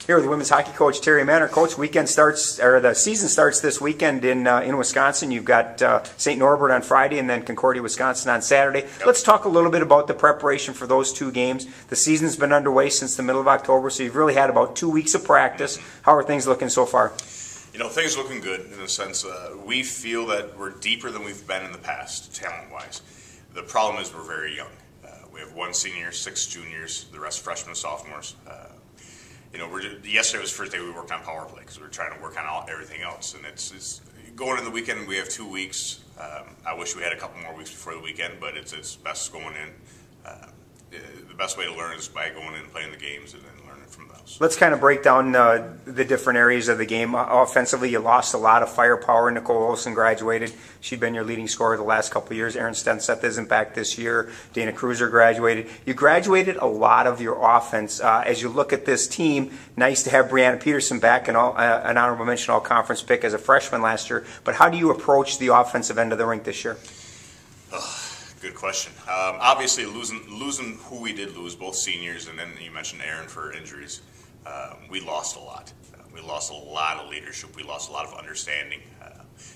Here with women's hockey coach Terry Mannor. Coach, the season starts this weekend in Wisconsin. You've got St. Norbert on Friday and then Concordia, Wisconsin on Saturday. Yep. Let's talk a little bit about the preparation for those two games. The season's been underway since the middle of October, so you've really had about 2 weeks of practice. How are things looking so far? You know, things are looking good in the sense we feel that we're deeper than we've been in the past, talent-wise. The problem is we're very young. We have 1 senior, 6 juniors, the rest freshmen and sophomores. You know, yesterday was the first day we worked on power play because we were trying to work on everything else. And it's going into the weekend. We have 2 weeks. I wish we had a couple more weeks before the weekend, but it's best going in. The best way to learn is by going in and playing the games and then learning from those. Let's kind of break down the different areas of the game. Offensively, you lost a lot of firepower. Nicole Olsen graduated. She'd been your leading scorer the last couple of years. Erin Stenseth isn't back this year. Dana Cruiser graduated. You graduated a lot of your offense. As you look at this team, nice to have Brianna Peterson back, an honorable mention all-conference pick as a freshman last year. But how do you approach the offensive end of the rink this year? Good question. Obviously, losing who we did lose, both seniors, and then you mentioned Aaron for injuries. We lost a lot. We lost a lot of leadership. We lost a lot of understanding.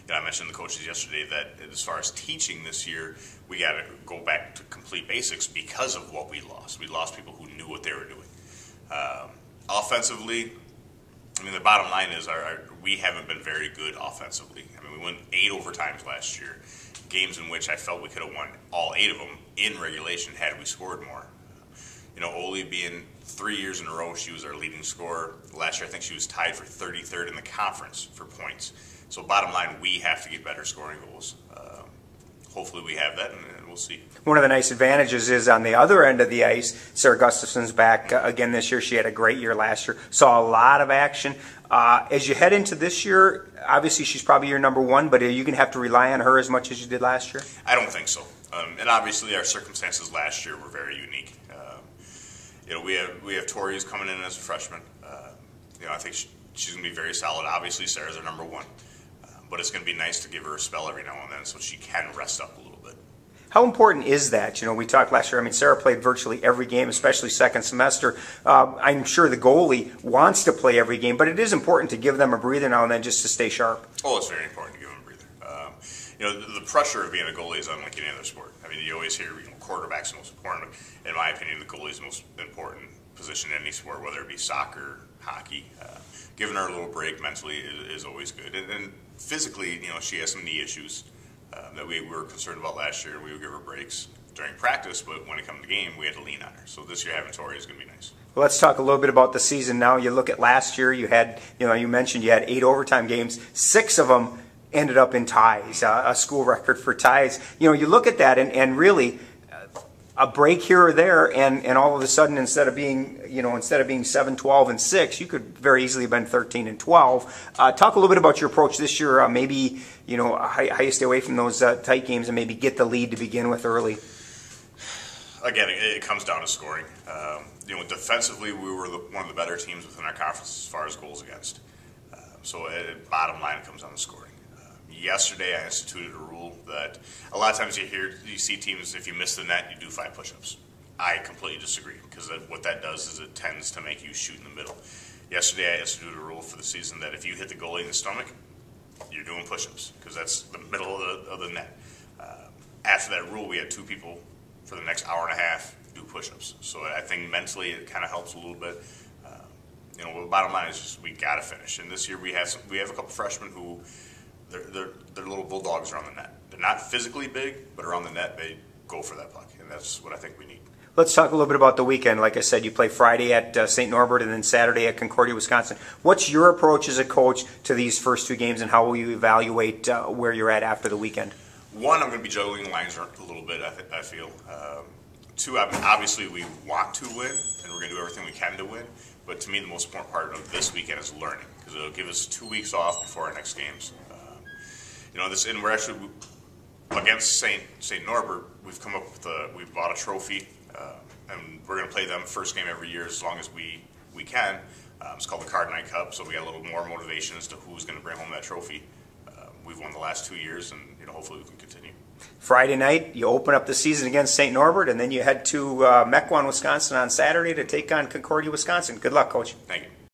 You know, I mentioned to the coaches yesterday that as far as teaching this year, we got to go back to complete basics because of what we lost. We lost people who knew what they were doing. Offensively, I mean, the bottom line is we haven't been very good offensively. I mean, we won 8 overtimes last year. Games in which I felt we could have won all 8 of them in regulation had we scored more. You know, Oli being 3 years in a row, she was our leading scorer. Last year, I think she was tied for 33rd in the conference for points. So bottom line, we have to get better scoring goals. Hopefully we have that, and we'll see. One of the nice advantages is on the other end of the ice, Sarah Gustafson's back again this year. She had a great year last year. Saw a lot of action. As you head into this year, obviously she's probably your number 1, but are you going to have to rely on her as much as you did last year? I don't think so. And obviously our circumstances last year were very unique. You know, we have Tori who's coming in as a freshman. You know, I think she's going to be very solid. Obviously Sarah's our number 1. But it's going to be nice to give her a spell every now and then so she can rest up a little bit. How important is that? You know, we talked last year, I mean, Sarah played virtually every game, especially second semester. I'm sure the goalie wants to play every game, but it is important to give them a breather now and then just to stay sharp. Oh, it's very important to give them a breather. You know, the pressure of being a goalie is unlike any other sport. I mean, you always hear, you know, quarterback's the most important. In my opinion, the goalie is the most important position in any sport, whether it be soccer, hockey. Giving her a little break mentally is always good. And physically, you know, she has some knee issues that we were concerned about last year. We would give her breaks during practice, but when it comes to game, we had to lean on her. So this year having Tori is going to be nice. Well, let's talk a little bit about the season now. You look at last year, you had, you know, you mentioned you had 8 overtime games. 6 of them ended up in ties, a school record for ties. You know, you look at that and really a break here or there, and all of a sudden, instead of being 7, 12, and 6, you could very easily have been 13 and 12. Talk a little bit about your approach this year. Maybe, you know, how you stay away from those tight games and maybe get the lead to begin with early. Again, it comes down to scoring. You know, defensively, we were one of the better teams within our conference as far as goals against. So, bottom line, it comes down to scoring. Yesterday, I instituted a rule that a lot of times you see teams, if you miss the net, you do 5 push-ups. I completely disagree because what that does is it tends to make you shoot in the middle. Yesterday, I instituted a rule for the season that if you hit the goalie in the stomach, you're doing push-ups because that's the middle of the net. After that rule, we had 2 people for the next hour and a half do push-ups. So I think mentally it kind of helps a little bit. You know, the bottom line is just we got to finish. And this year we have a couple freshmen who they're little bulldogs around the net. They're not physically big, but around the net they go for that puck, and that's what I think we need. Let's talk a little bit about the weekend. Like I said, you play Friday at St. Norbert and then Saturday at Concordia, Wisconsin. What's your approach as a coach to these first 2 games, and how will you evaluate where you're at after the weekend? 1, I'm going to be juggling the lines a little bit, I feel. 2, obviously we want to win, and we're going to do everything we can to win. But to me, the most important part of this weekend is learning, because it'll give us 2 weeks off before our next games. You know, and we're actually against St. Norbert. We've come up with we've bought a trophy, and we're going to play them first game every year as long as we can. It's called the Card Night Cup, so we got a little more motivation as to who's going to bring home that trophy. We've won the last 2 years, and you know, hopefully we can continue. Friday night, you open up the season against St. Norbert, and then you head to Mequon, Wisconsin on Saturday to take on Concordia, Wisconsin. Good luck, Coach. Thank you.